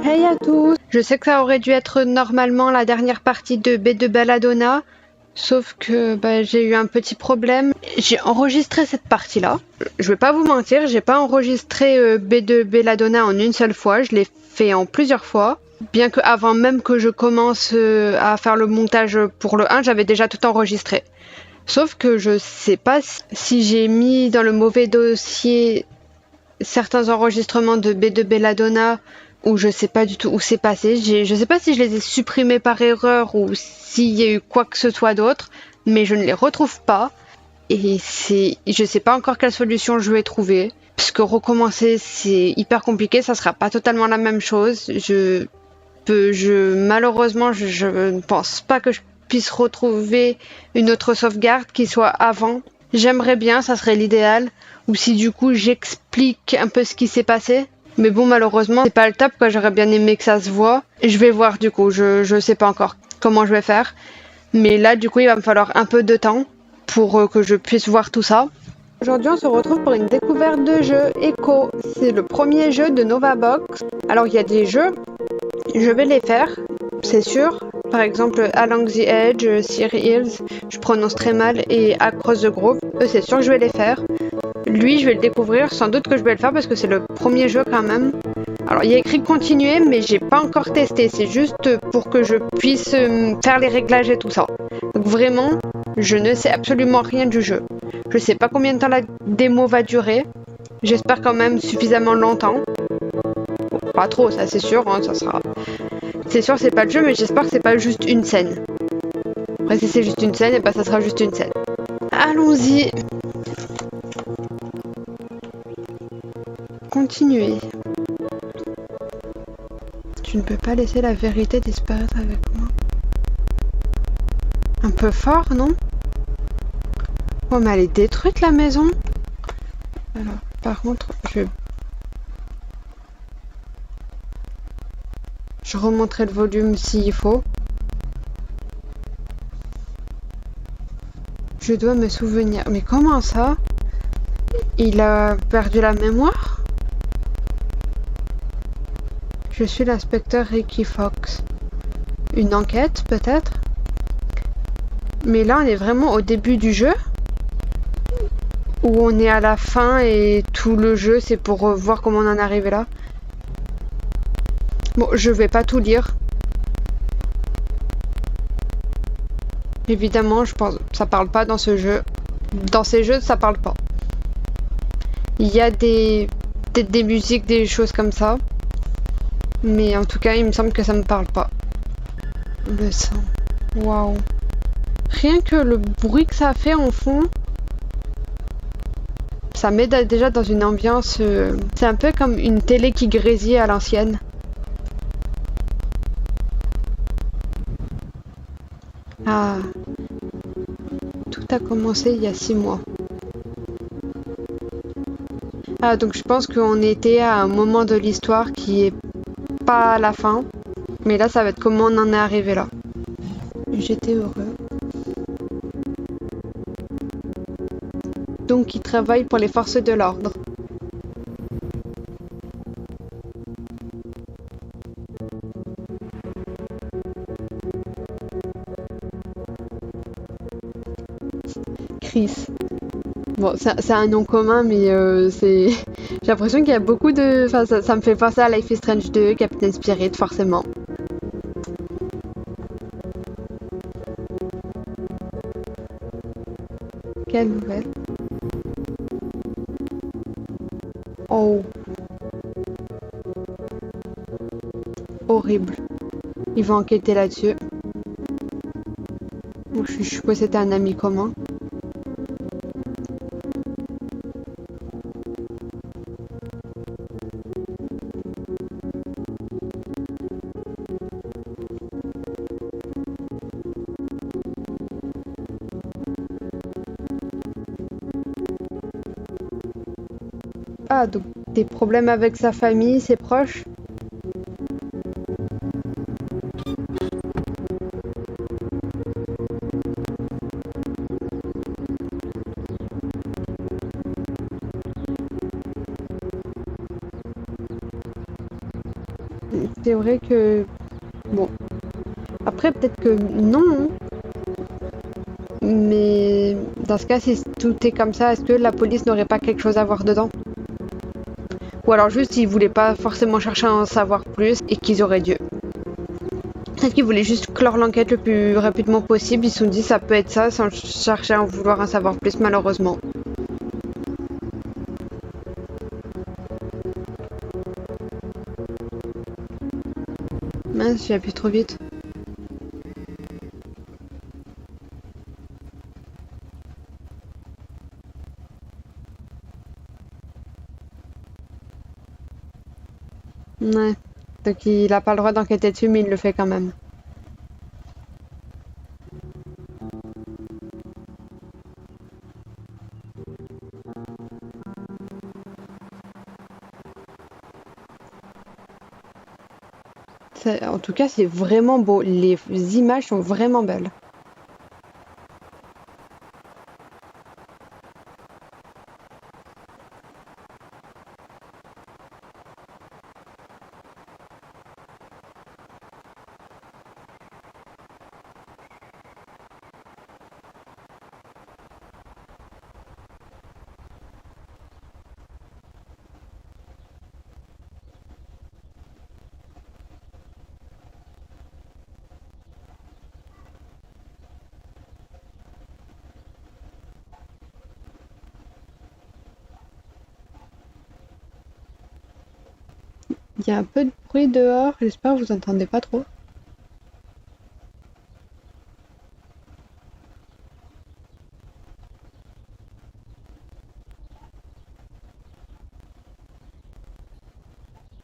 Hey à tous! Je sais que ça aurait dû être normalement la dernière partie de B de Belladonna, sauf que j'ai eu un petit problème. J'ai enregistré cette partie-là. Je vais pas vous mentir, j'ai pas enregistré B de Belladonna en une seule fois, je l'ai fait en plusieurs fois. Bien que avant même que je commence à faire le montage pour le 1, j'avais déjà tout enregistré. Sauf que je sais pas si j'ai mis dans le mauvais dossier certains enregistrements de B de Belladonna où je sais pas du tout où c'est passé. Je sais pas si je les ai supprimés par erreur ou s'il y a eu quoi que ce soit d'autre, mais je ne les retrouve pas. Et je sais pas encore quelle solution je vais trouver. Parce que recommencer, c'est hyper compliqué, ça sera pas totalement la même chose. Malheureusement, je ne pense pas que je puisse retrouver une autre sauvegarde qui soit avant. J'aimerais bien, ça serait l'idéal. Ou si du coup j'explique un peu ce qui s'est passé. Mais bon, malheureusement, c'est pas le top, quoi. J'aurais bien aimé que ça se voit. Je vais voir du coup, je sais pas encore comment je vais faire. Mais là, du coup, il va me falloir un peu de temps pour que je puisse voir tout ça. Aujourd'hui, on se retrouve pour une découverte de jeu Echo. C'est le premier jeu de Novabox. Alors, il y a des jeux, je vais les faire, c'est sûr. Par exemple, Along the Edge, Sear Hills, je prononce très mal, et Across the Grove, eux, c'est sûr que je vais les faire. Lui, je vais le découvrir, sans doute que je vais le faire parce que c'est le premier jeu quand même. Alors, il y a écrit continuer, mais j'ai pas encore testé. C'est juste pour que je puisse faire les réglages et tout ça. Donc vraiment, je ne sais absolument rien du jeu. Je sais pas combien de temps la démo va durer. J'espère quand même suffisamment longtemps. Bon, pas trop, ça c'est sûr, hein, ça sera... C'est sûr, c'est pas le jeu, mais j'espère que c'est pas juste une scène. Après, si c'est juste une scène, et ça sera juste une scène. Allons-y. Continuer. Tu ne peux pas laisser la vérité disparaître avec moi. Un peu fort, non? Oh, mais elle est détruite, la maison. Alors, par contre, je remonterai le volume s'il faut. Je dois me souvenir. Mais comment ça? Il a perdu la mémoire? Je suis l'inspecteur Ricky Fox. Une enquête, peut-être? Mais là, on est vraiment au début du jeu? Ou on est à la fin et tout le jeu, c'est pour voir comment on en est arrivé là? Bon, je vais pas tout lire. Évidemment, je pense ça parle pas dans ce jeu. Dans ces jeux, ça parle pas. Il y a peut-être des musiques, des choses comme ça. Mais en tout cas, il me semble que ça me parle pas. Le sang. Waouh. Rien que le bruit que ça fait en fond, ça met déjà dans une ambiance... c'est un peu comme une télé qui grésille à l'ancienne. Ah. Tout a commencé il y a 6 mois. Ah, donc je pense qu'on était à un moment de l'histoire qui est pas à la fin. Mais là, ça va être comment on en est arrivé là. J'étais heureux. Donc, il travaille pour les forces de l'ordre. Chris. Bon, c'est un nom commun, mais c'est... J'ai l'impression qu'il y a beaucoup de... Enfin, ça me fait penser à Life is Strange 2, Captain Spirit, forcément. Quelle nouvelle? Oh. Horrible. Ils vont enquêter là-dessus. Bon, je suppose que c'était un ami commun. Ah, donc des problèmes avec sa famille, ses proches? C'est vrai que... Bon. Après, peut-être que non, hein. Mais dans ce cas, si tout est comme ça, est-ce que la police n'aurait pas quelque chose à voir dedans? Ou alors juste, ils voulaient pas forcément chercher à en savoir plus et qu'ils auraient dû. Peut-être qu'ils voulaient juste clore l'enquête le plus rapidement possible. Ils se sont dit ça peut être ça sans chercher à en vouloir en savoir plus, malheureusement. Mince, j'ai appuyé trop vite. Ouais. Donc il a pas le droit d'enquêter dessus, mais il le fait quand même. En tout cas, c'est vraiment beau. Les images sont vraiment belles. Il y a un peu de bruit dehors, j'espère que vous entendez pas trop.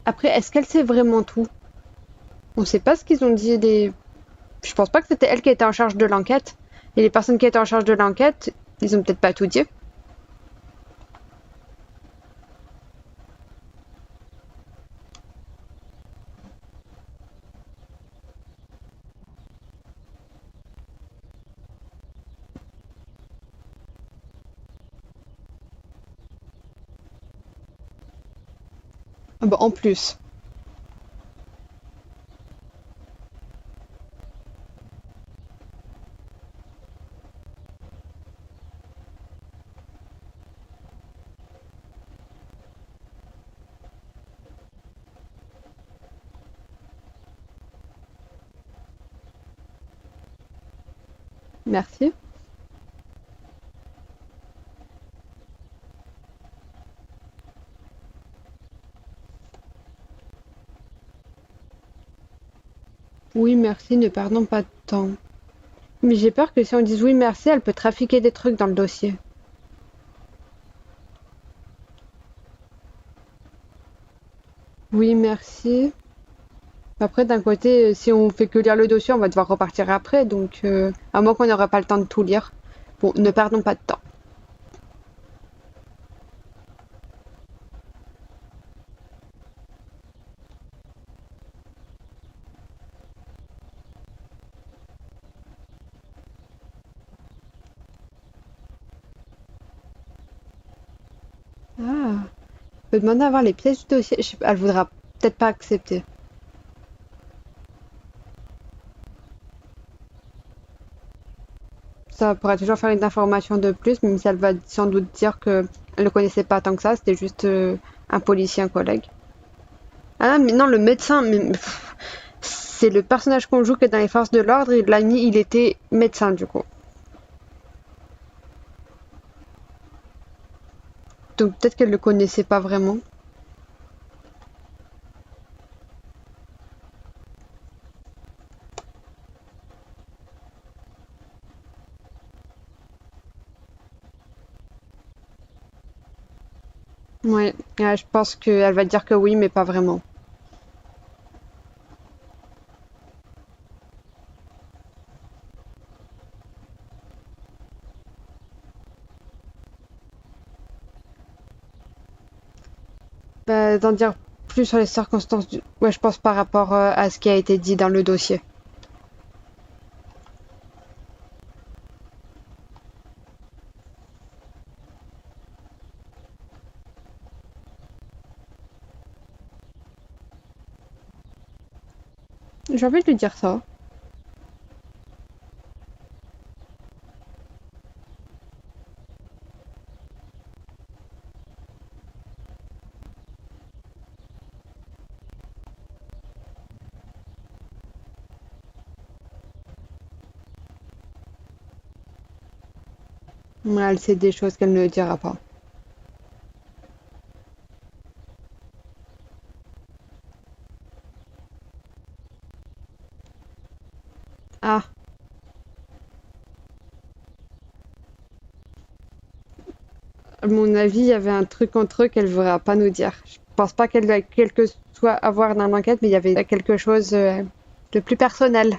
Après, est-ce qu'elle sait vraiment tout? On sait pas ce qu'ils ont dit les... Je pense pas que c'était elle qui était en charge de l'enquête. Et les personnes qui étaient en charge de l'enquête, ils ont peut-être pas tout dit. Ah bah, en plus. Merci. Oui, merci, ne perdons pas de temps. Mais j'ai peur que si on dise oui, merci, elle peut trafiquer des trucs dans le dossier. Oui, merci. Après, d'un côté, si on fait que lire le dossier, on va devoir repartir après, donc à moins qu'on n'aura pas le temps de tout lire. Bon, ne perdons pas de temps. Ah, on peut demander à voir les pièces du dossier. Je sais pas, elle voudra peut-être pas accepter. Ça pourrait toujours faire une information de plus, même si elle va sans doute dire que elle ne connaissait pas tant que ça, c'était juste un policier, un collègue. Ah, mais non, le médecin, mais, c'est le personnage qu'on joue qui est dans les forces de l'ordre et l'ami, il était médecin du coup. Donc peut-être qu'elle le connaissait pas vraiment. Ouais, je pense qu'elle va dire que oui, mais pas vraiment. Bah, d'en dire plus sur les circonstances ouais, je pense par rapport à ce qui a été dit dans le dossier. J'ai envie de lui dire ça. Ouais, elle sait des choses qu'elle ne dira pas. Ah, à mon avis, il y avait un truc entre eux qu'elle ne voudra pas nous dire. Je pense pas qu'elle doit quelque soit avoir dans l'enquête, mais il y avait quelque chose de plus personnel.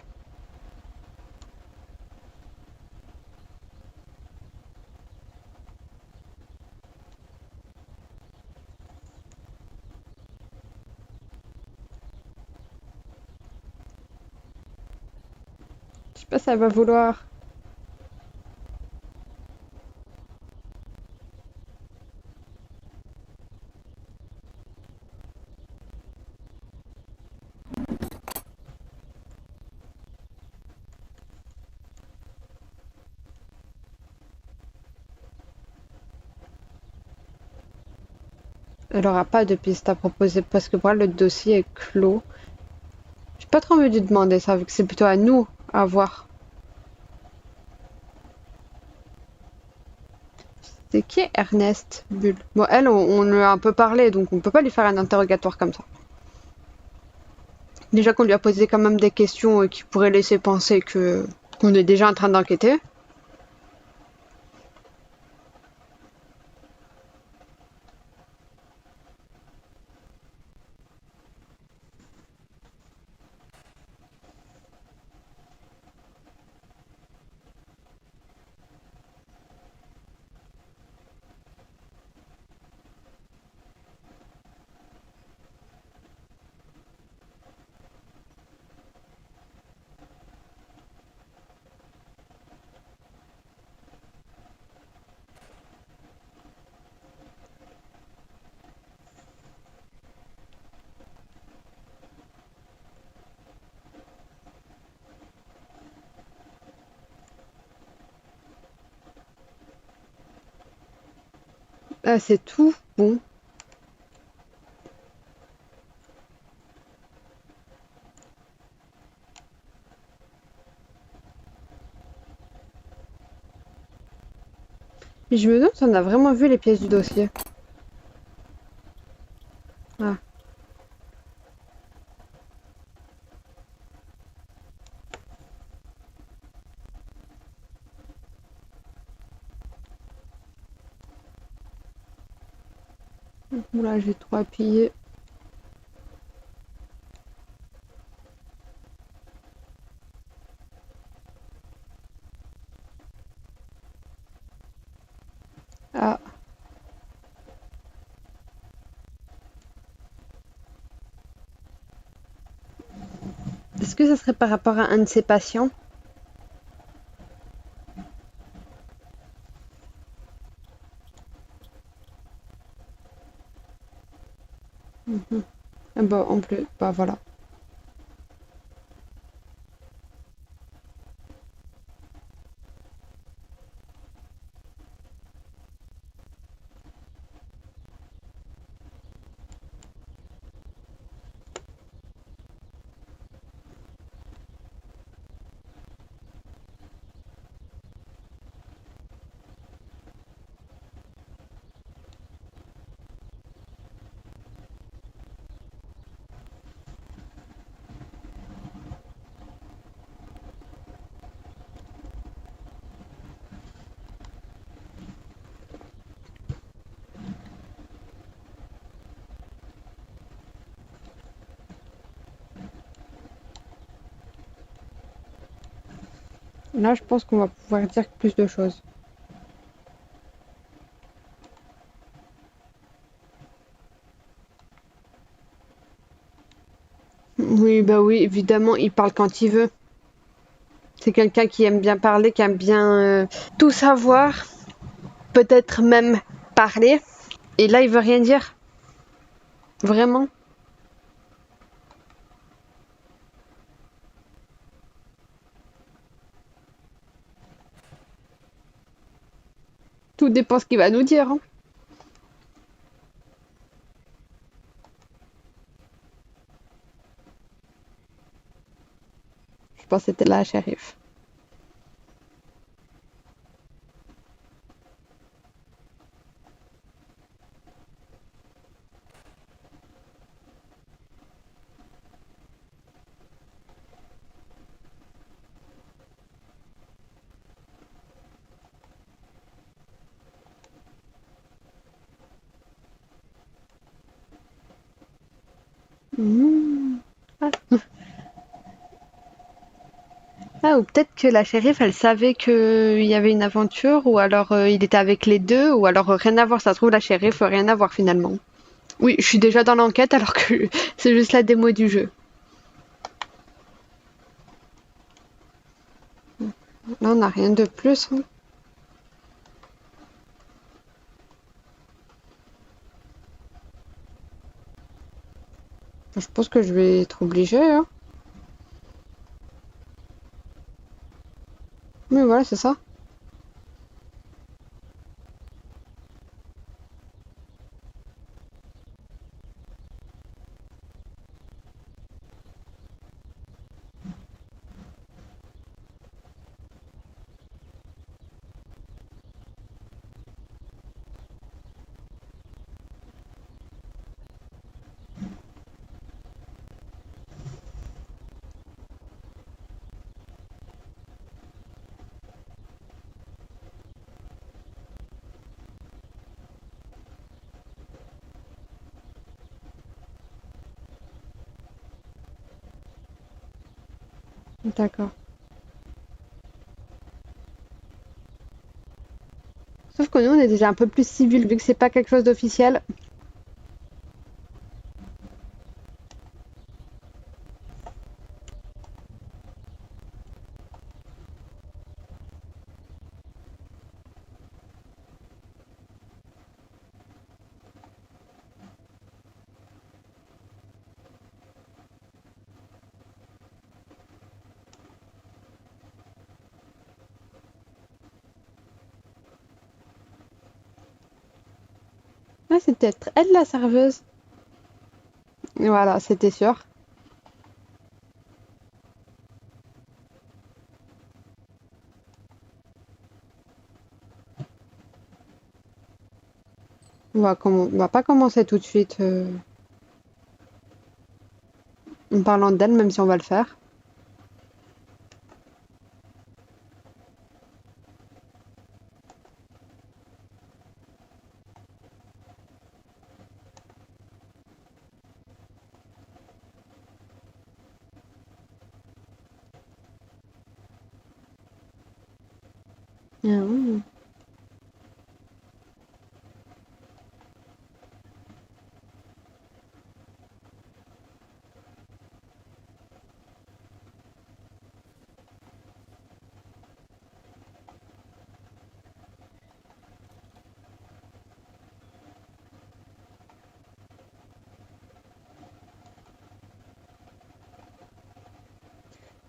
Je sais pas si elle va vouloir. Elle aura pas de piste à proposer parce que pour elle, le dossier est clos. J'ai pas trop envie de lui demander ça, vu que c'est plutôt à nous à voir. C'est qui est Ernest Bull? Bon, elle, on lui a un peu parlé, donc on peut pas lui faire un interrogatoire comme ça. Déjà qu'on lui a posé quand même des questions qui pourraient laisser penser que qu'on est déjà en train d'enquêter. Ah, c'est tout. Bon. Mais je me demande si on a vraiment vu les pièces du dossier. Ah, là j'ai trop appuyé. Ah, est-ce que ça serait par rapport à un de ses patients? Ah bah, en plus, bah voilà. Là, je pense qu'on va pouvoir dire plus de choses. Oui, bah oui, évidemment, il parle quand il veut. C'est quelqu'un qui aime bien parler, qui aime bien tout savoir, peut-être même parler. Et là, il veut rien dire. Vraiment. Tout dépend ce qu'il va nous dire, hein. Je pense que c'était là, shérif. Hmm. Ah. Ah, ou peut-être que la shérif, elle savait qu'il y avait une aventure, ou alors il était avec les deux, ou alors rien à voir. Ça se trouve, la shérif, rien à voir finalement. Oui, je suis déjà dans l'enquête alors que c'est juste la démo du jeu. Là, on n'a rien de plus, hein. Je pense que je vais être obligée, hein. Mais voilà, c'est ça. D'accord. Sauf que nous, on est déjà un peu plus civil, vu que c'est pas quelque chose d'officiel. Ah, c'est peut-être elle, la serveuse. Voilà, c'était sûr. On va pas commencer tout de suite en parlant d'elle, même si on va le faire. Ah oui.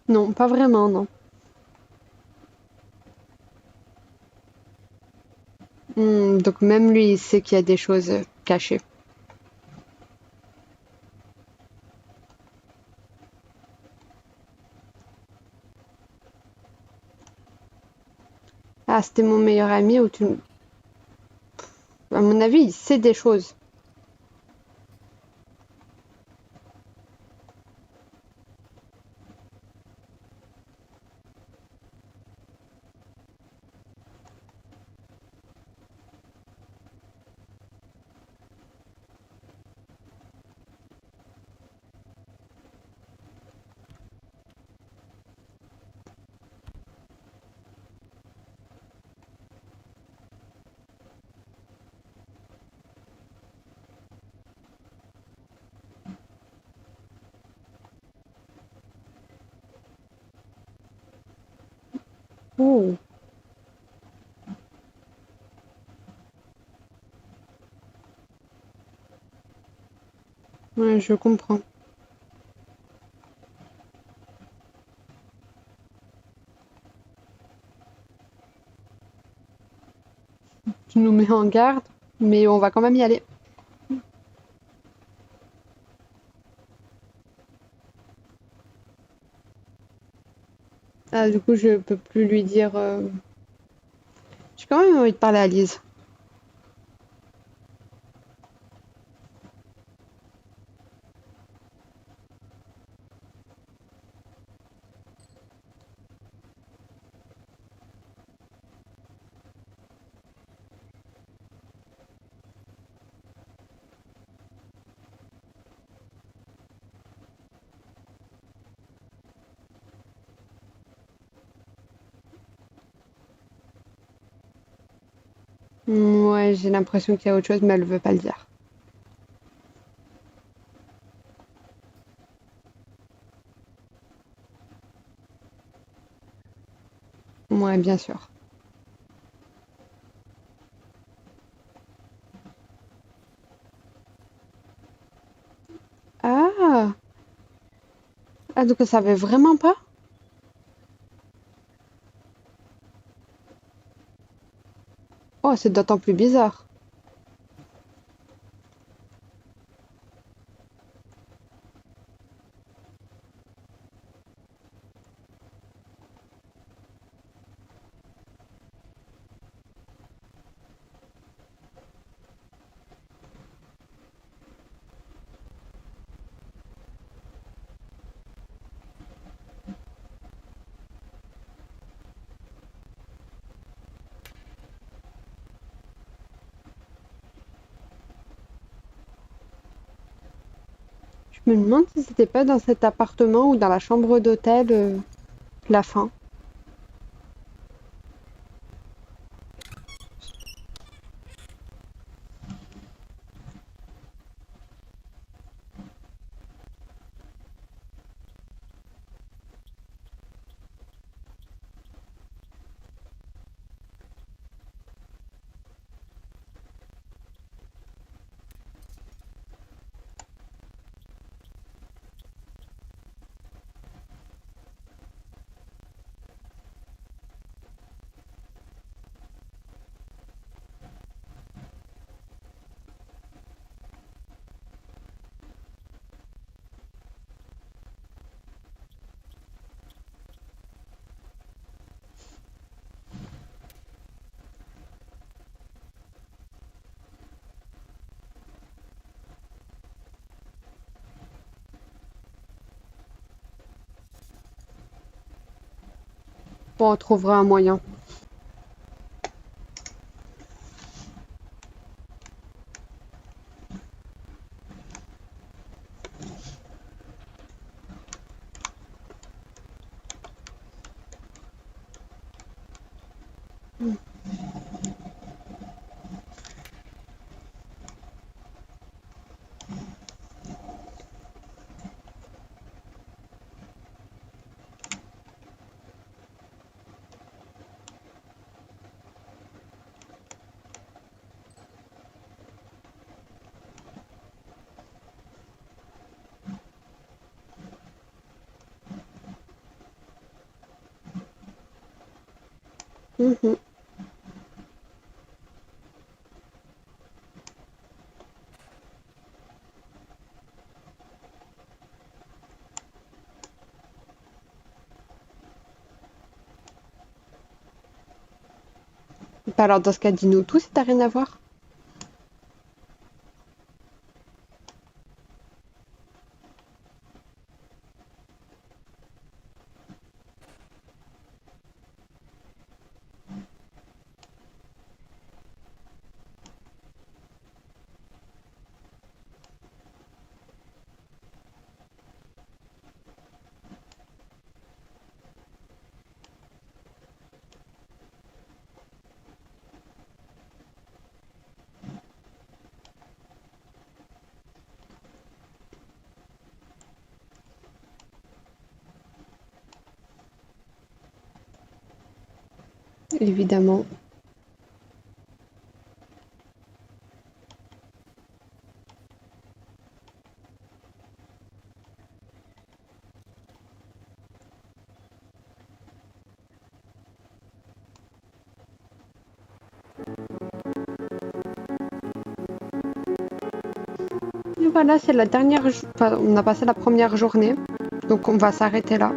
Non, pas vraiment, non. Donc même lui, il sait qu'il y a des choses cachées. Ah, c'était mon meilleur ami ou tu... À mon avis, il sait des choses. Oh, ouais, je comprends. Tu nous mets en garde, mais on va quand même y aller. Ah, du coup, je peux plus lui dire. J'ai quand même envie de parler à Lise. Ouais, j'ai l'impression qu'il y a autre chose, mais elle veut pas le dire. Ouais, bien sûr. Ah! Ah, donc elle savait vraiment pas? Oh, c'est d'autant plus bizarre. Je me demande si c'était pas dans cet appartement ou dans la chambre d'hôtel la fin. Bon, on trouvera un moyen. Mhm. Bah alors dans ce cas, dis-nous tout si t'as rien à voir. Évidemment. bah là c'est la dernière... Enfin, on a passé la première journée. Donc on va s'arrêter là.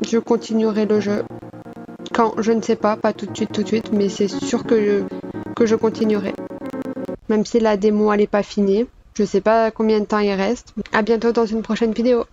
Je continuerai le jeu. Quand, je ne sais pas tout de suite, mais c'est sûr que je continuerai. Même si la démo elle est pas finie. Je sais pas combien de temps il reste. À bientôt dans une prochaine vidéo.